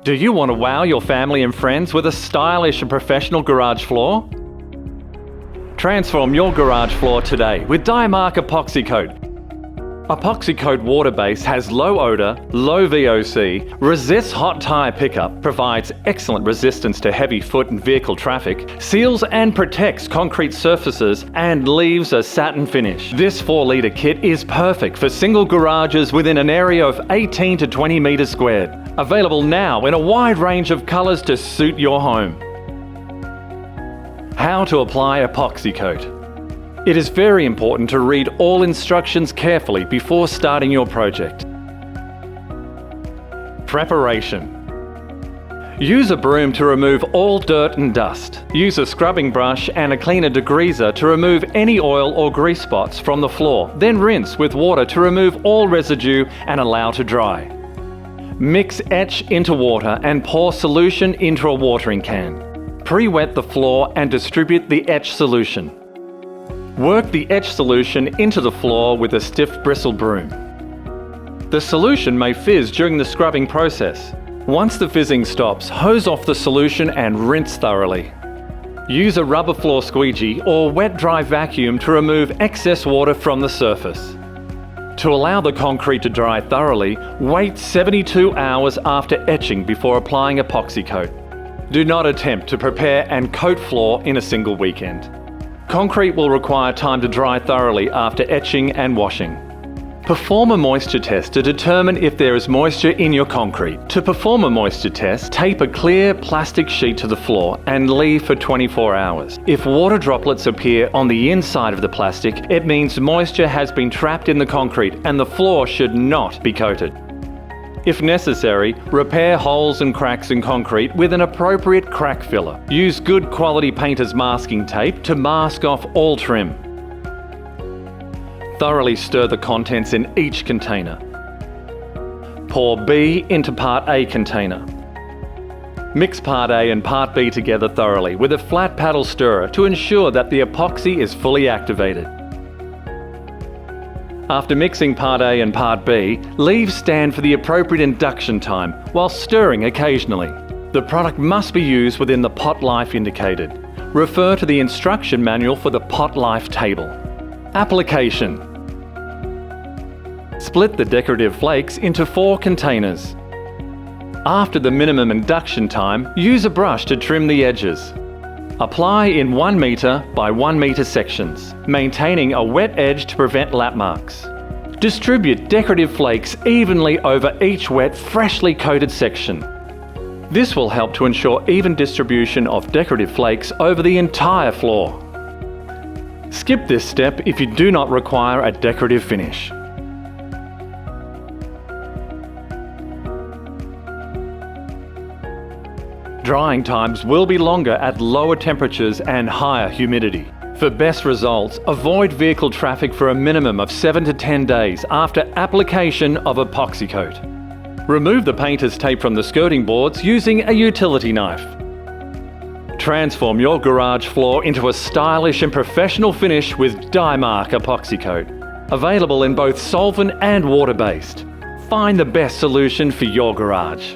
Do you want to wow your family and friends with a stylish and professional garage floor? Transform your garage floor today with Dymark Epoxy Coat. Epoxy Coat water base has low odour, low VOC, resists hot tyre pickup, provides excellent resistance to heavy foot and vehicle traffic, seals and protects concrete surfaces, and leaves a satin finish. This 4-litre kit is perfect for single garages within an area of 18 to 20 metres squared. Available now in a wide range of colours to suit your home. How to apply epoxy coat. It is very important to read all instructions carefully before starting your project. Preparation. Use a broom to remove all dirt and dust. Use a scrubbing brush and a cleaner degreaser to remove any oil or grease spots from the floor. Then rinse with water to remove all residue and allow to dry. Mix etch into water and pour solution into a watering can. Pre-wet the floor and distribute the etch solution. Work the etch solution into the floor with a stiff bristle broom. The solution may fizz during the scrubbing process. Once the fizzing stops, hose off the solution and rinse thoroughly. Use a rubber floor squeegee or wet-dry vacuum to remove excess water from the surface. To allow the concrete to dry thoroughly, wait 72 hours after etching before applying epoxy coat. Do not attempt to prepare and coat floor in a single weekend. Concrete will require time to dry thoroughly after etching and washing. Perform a moisture test to determine if there is moisture in your concrete. To perform a moisture test, tape a clear plastic sheet to the floor and leave for 24 hours. If water droplets appear on the inside of the plastic, it means moisture has been trapped in the concrete and the floor should not be coated. If necessary, repair holes and cracks in concrete with an appropriate crack filler. Use good quality painter's masking tape to mask off all trim. Thoroughly stir the contents in each container. Pour B into Part A container. Mix Part A and Part B together thoroughly with a flat paddle stirrer to ensure that the epoxy is fully activated. After mixing Part A and Part B, leave stand for the appropriate induction time while stirring occasionally. The product must be used within the pot life indicated. Refer to the instruction manual for the pot life table. Application. Split the decorative flakes into 4 containers. After the minimum induction time, use a brush to trim the edges. Apply in 1 metre by 1 metre sections, maintaining a wet edge to prevent lap marks. Distribute decorative flakes evenly over each wet, freshly coated section. This will help to ensure even distribution of decorative flakes over the entire floor. Skip this step if you do not require a decorative finish. Drying times will be longer at lower temperatures and higher humidity. For best results, avoid vehicle traffic for a minimum of 7 to 10 days after application of epoxy coat. Remove the painter's tape from the skirting boards using a utility knife. Transform your garage floor into a stylish and professional finish with Dymark Epoxy Coat. Available in both solvent and water-based. Find the best solution for your garage.